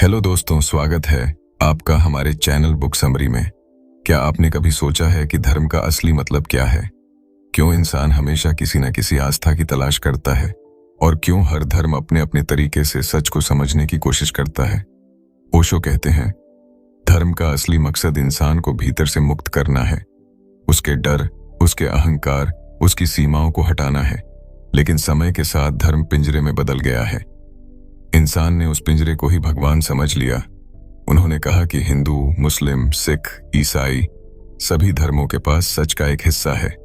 Hello दोस्तों, स्वागत है आपका हमारे चैनल बुक समरी में। क्या आपने कभी सोचा है कि धर्म का असली मतलब क्या है? क्यों इंसान हमेशा किसी न किसी आस्था की तलाश करता है और क्यों हर धर्म अपने अपने तरीके से सच को समझने की कोशिश करता है? ओशो कहते हैं, धर्म का असली मकसद इंसान को भीतर से मुक्त करना है। उसके डर, उसके अहंकार, उसकी सीमाओं को हटाना है। लेकिन समय के साथ धर्म पिंजरे में बदल गया है। इंसान ने उस पिंजरे को ही भगवान समझ लिया। उन्होंने कहा कि हिंदू, मुस्लिम, सिख, ईसाई सभी धर्मों के पास सच का एक हिस्सा है,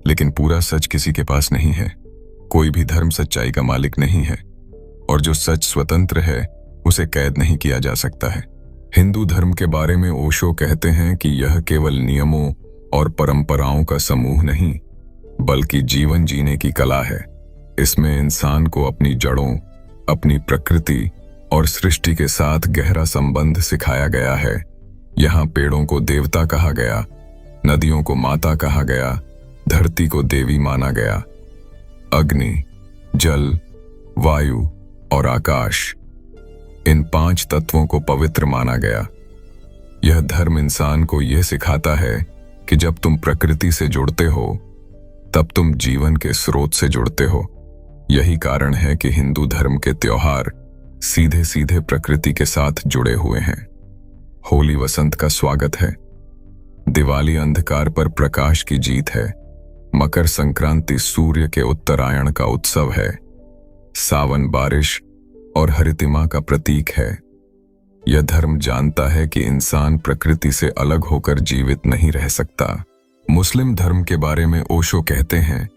लेकिन पूरा सच किसी के पास नहीं है। कोई भी धर्म सच्चाई का मालिक नहीं है, और जो सच स्वतंत्र है उसे कैद नहीं किया जा सकता है। हिंदू धर्म के बारे में ओशो कहते हैं कि यह केवल नियमों और परंपराओं का समूह नहीं, बल्कि जीवन जीने की कला है। इसमें इंसान को अपनी जड़ों, अपनी प्रकृति और सृष्टि के साथ गहरा संबंध सिखाया गया है। यहाँ पेड़ों को देवता कहा गया, नदियों को माता कहा गया, धरती को देवी माना गया। अग्नि, जल, वायु और आकाश, इन 5 तत्वों को पवित्र माना गया। यह धर्म इंसान को यह सिखाता है कि जब तुम प्रकृति से जुड़ते हो, तब तुम जीवन के स्रोत से जुड़ते हो। यही कारण है कि हिंदू धर्म के त्योहार सीधे सीधे प्रकृति के साथ जुड़े हुए हैं। होली वसंत का स्वागत है, दिवाली अंधकार पर प्रकाश की जीत है, मकर संक्रांति सूर्य के उत्तरायण का उत्सव है, सावन बारिश और हरितिमा का प्रतीक है। यह धर्म जानता है कि इंसान प्रकृति से अलग होकर जीवित नहीं रह सकता। मुस्लिम धर्म के बारे में ओशो कहते हैं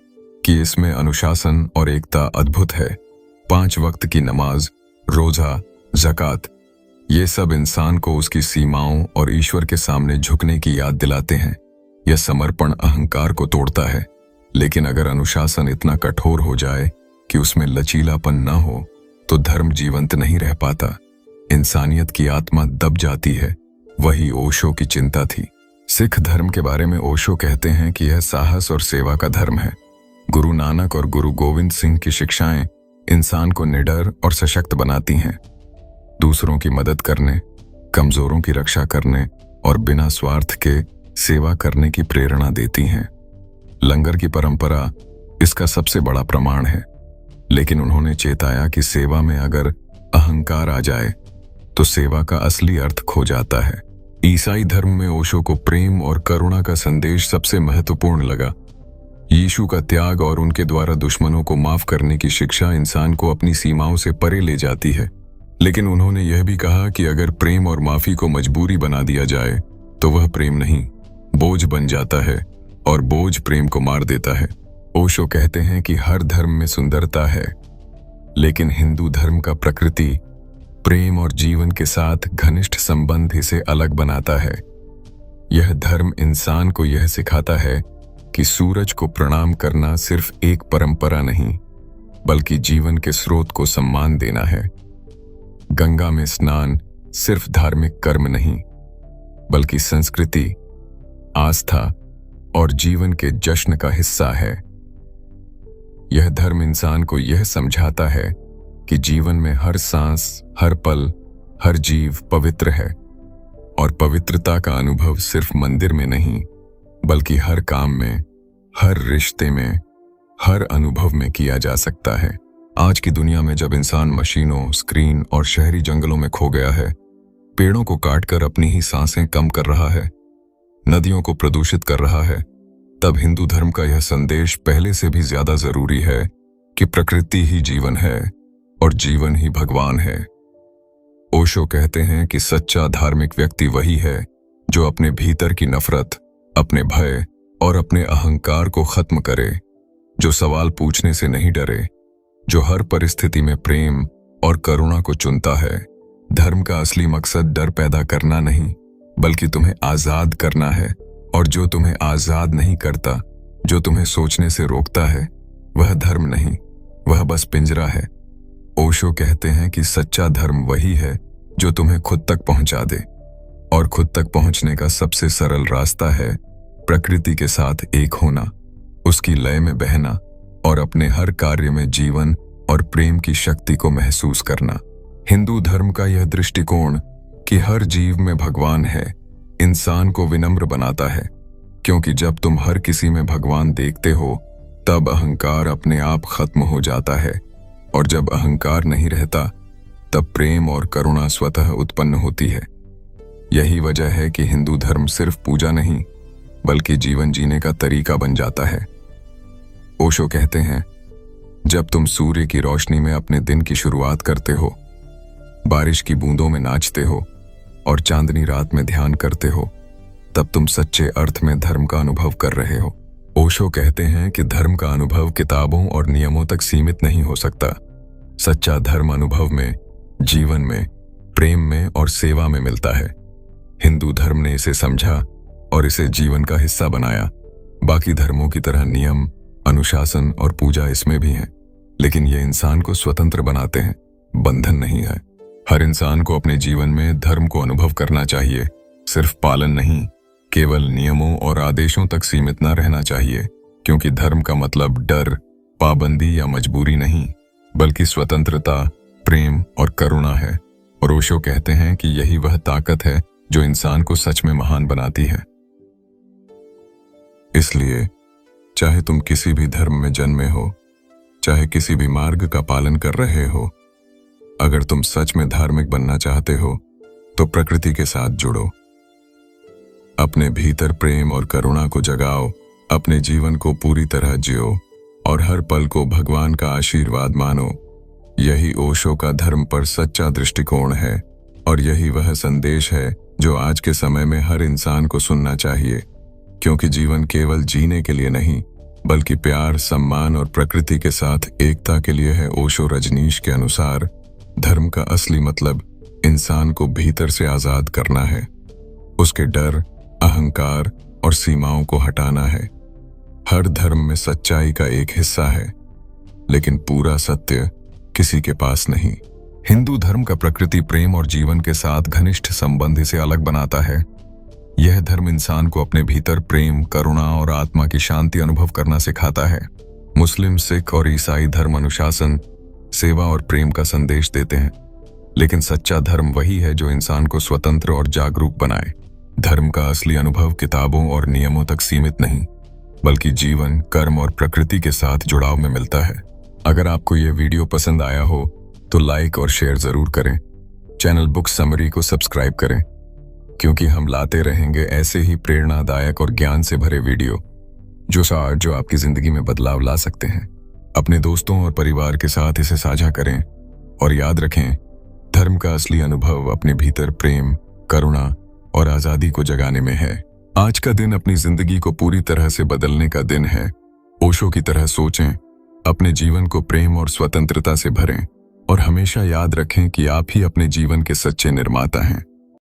कि इसमें अनुशासन और एकता अद्भुत है। 5 वक्त की नमाज, रोजा, ज़कात, ये सब इंसान को उसकी सीमाओं और ईश्वर के सामने झुकने की याद दिलाते हैं। यह समर्पण अहंकार को तोड़ता है। लेकिन अगर अनुशासन इतना कठोर हो जाए कि उसमें लचीलापन न हो, तो धर्म जीवंत नहीं रह पाता। इंसानियत की आत्मा दब जाती है। वही ओशो की चिंता थी। सिख धर्म के बारे में ओशो कहते हैं कि यह साहस और सेवा का धर्म है। गुरु नानक और गुरु गोविंद सिंह की शिक्षाएं इंसान को निडर और सशक्त बनाती हैं। दूसरों की मदद करने, कमजोरों की रक्षा करने और बिना स्वार्थ के सेवा करने की प्रेरणा देती हैं। लंगर की परंपरा इसका सबसे बड़ा प्रमाण है। लेकिन उन्होंने चेताया कि सेवा में अगर अहंकार आ जाए तो सेवा का असली अर्थ खो जाता है। ईसाई धर्म में ओशो को प्रेम और करुणा का संदेश सबसे महत्वपूर्ण लगा। यीशु का त्याग और उनके द्वारा दुश्मनों को माफ करने की शिक्षा इंसान को अपनी सीमाओं से परे ले जाती है। लेकिन उन्होंने यह भी कहा कि अगर प्रेम और माफी को मजबूरी बना दिया जाए तो वह प्रेम नहीं, बोझ बन जाता है, और बोझ प्रेम को मार देता है। ओशो कहते हैं कि हर धर्म में सुंदरता है, लेकिन हिंदू धर्म का प्रकृति, प्रेम और जीवन के साथ घनिष्ठ संबंध इसे अलग बनाता है। यह धर्म इंसान को यह सिखाता है कि सूरज को प्रणाम करना सिर्फ एक परंपरा नहीं, बल्कि जीवन के स्रोत को सम्मान देना है। गंगा में स्नान सिर्फ धार्मिक कर्म नहीं, बल्कि संस्कृति, आस्था और जीवन के जश्न का हिस्सा है। यह धर्म इंसान को यह समझाता है कि जीवन में हर सांस, हर पल, हर जीव पवित्र है, और पवित्रता का अनुभव सिर्फ मंदिर में नहीं, बल्कि हर काम में, हर रिश्ते में, हर अनुभव में किया जा सकता है। आज की दुनिया में जब इंसान मशीनों, स्क्रीन और शहरी जंगलों में खो गया है, पेड़ों को काटकर अपनी ही सांसें कम कर रहा है, नदियों को प्रदूषित कर रहा है, तब हिंदू धर्म का यह संदेश पहले से भी ज्यादा जरूरी है कि प्रकृति ही जीवन है और जीवन ही भगवान है। ओशो कहते हैं कि सच्चा धार्मिक व्यक्ति वही है जो अपने भीतर की नफरत, अपने भय और अपने अहंकार को खत्म करे, जो सवाल पूछने से नहीं डरे, जो हर परिस्थिति में प्रेम और करुणा को चुनता है। धर्म का असली मकसद डर पैदा करना नहीं, बल्कि तुम्हें आजाद करना है, और जो तुम्हें आजाद नहीं करता, जो तुम्हें सोचने से रोकता है, वह धर्म नहीं, वह बस पिंजरा है। ओशो कहते हैं कि सच्चा धर्म वही है जो तुम्हें खुद तक पहुंचा दे, और खुद तक पहुंचने का सबसे सरल रास्ता है प्रकृति के साथ एक होना, उसकी लय में बहना और अपने हर कार्य में जीवन और प्रेम की शक्ति को महसूस करना। हिंदू धर्म का यह दृष्टिकोण कि हर जीव में भगवान है, इंसान को विनम्र बनाता है, क्योंकि जब तुम हर किसी में भगवान देखते हो तब अहंकार अपने आप खत्म हो जाता है, और जब अहंकार नहीं रहता तब प्रेम और करुणा स्वतः उत्पन्न होती है। यही वजह है कि हिंदू धर्म सिर्फ पूजा नहीं बल्कि जीवन जीने का तरीका बन जाता है। ओशो कहते हैं, जब तुम सूर्य की रोशनी में अपने दिन की शुरुआत करते हो, बारिश की बूंदों में नाचते हो और चांदनी रात में ध्यान करते हो, तब तुम सच्चे अर्थ में धर्म का अनुभव कर रहे हो। ओशो कहते हैं कि धर्म का अनुभव किताबों और नियमों तक सीमित नहीं हो सकता। सच्चा धर्म अनुभव में, जीवन में, प्रेम में और सेवा में मिलता है। हिंदू धर्म ने इसे समझा और इसे जीवन का हिस्सा बनाया। बाकी धर्मों की तरह नियम, अनुशासन और पूजा इसमें भी हैं, लेकिन ये इंसान को स्वतंत्र बनाते हैं, बंधन नहीं है। हर इंसान को अपने जीवन में धर्म को अनुभव करना चाहिए, सिर्फ पालन नहीं, केवल नियमों और आदेशों तक सीमित न रहना चाहिए, क्योंकि धर्म का मतलब डर, पाबंदी या मजबूरी नहीं, बल्कि स्वतंत्रता, प्रेम और करुणा है। और ओशो कहते हैं कि यही वह ताकत है जो इंसान को सच में महान बनाती है। इसलिए चाहे तुम किसी भी धर्म में जन्मे हो, चाहे किसी भी मार्ग का पालन कर रहे हो, अगर तुम सच में धार्मिक बनना चाहते हो तो प्रकृति के साथ जुड़ो, अपने भीतर प्रेम और करुणा को जगाओ, अपने जीवन को पूरी तरह जियो और हर पल को भगवान का आशीर्वाद मानो। यही ओशो का धर्म पर सच्चा दृष्टिकोण है, और यही वह संदेश है जो आज के समय में हर इंसान को सुनना चाहिए, क्योंकि जीवन केवल जीने के लिए नहीं बल्कि प्यार, सम्मान और प्रकृति के साथ एकता के लिए है। ओशो रजनीश के अनुसार धर्म का असली मतलब इंसान को भीतर से आजाद करना है, उसके डर, अहंकार और सीमाओं को हटाना है। हर धर्म में सच्चाई का एक हिस्सा है, लेकिन पूरा सत्य किसी के पास नहीं। हिंदू धर्म का प्रकृति, प्रेम और जीवन के साथ घनिष्ठ संबंध इसे अलग बनाता है। यह धर्म इंसान को अपने भीतर प्रेम, करुणा और आत्मा की शांति अनुभव करना सिखाता है। मुस्लिम, सिख और ईसाई धर्म अनुशासन, सेवा और प्रेम का संदेश देते हैं, लेकिन सच्चा धर्म वही है जो इंसान को स्वतंत्र और जागरूक बनाए। धर्म का असली अनुभव किताबों और नियमों तक सीमित नहीं बल्कि जीवन, कर्म और प्रकृति के साथ जुड़ाव में मिलता है। अगर आपको यह वीडियो पसंद आया हो तो लाइक और शेयर जरूर करें। चैनल बुक समरी को सब्सक्राइब करें, क्योंकि हम लाते रहेंगे ऐसे ही प्रेरणादायक और ज्ञान से भरे वीडियो जो आपकी जिंदगी में बदलाव ला सकते हैं। अपने दोस्तों और परिवार के साथ इसे साझा करें और याद रखें, धर्म का असली अनुभव अपने भीतर प्रेम, करुणा और आजादी को जगाने में है। आज का दिन अपनी जिंदगी को पूरी तरह से बदलने का दिन है। ओशो की तरह सोचें, अपने जीवन को प्रेम और स्वतंत्रता से भरें और हमेशा याद रखें कि आप ही अपने जीवन के सच्चे निर्माता हैं।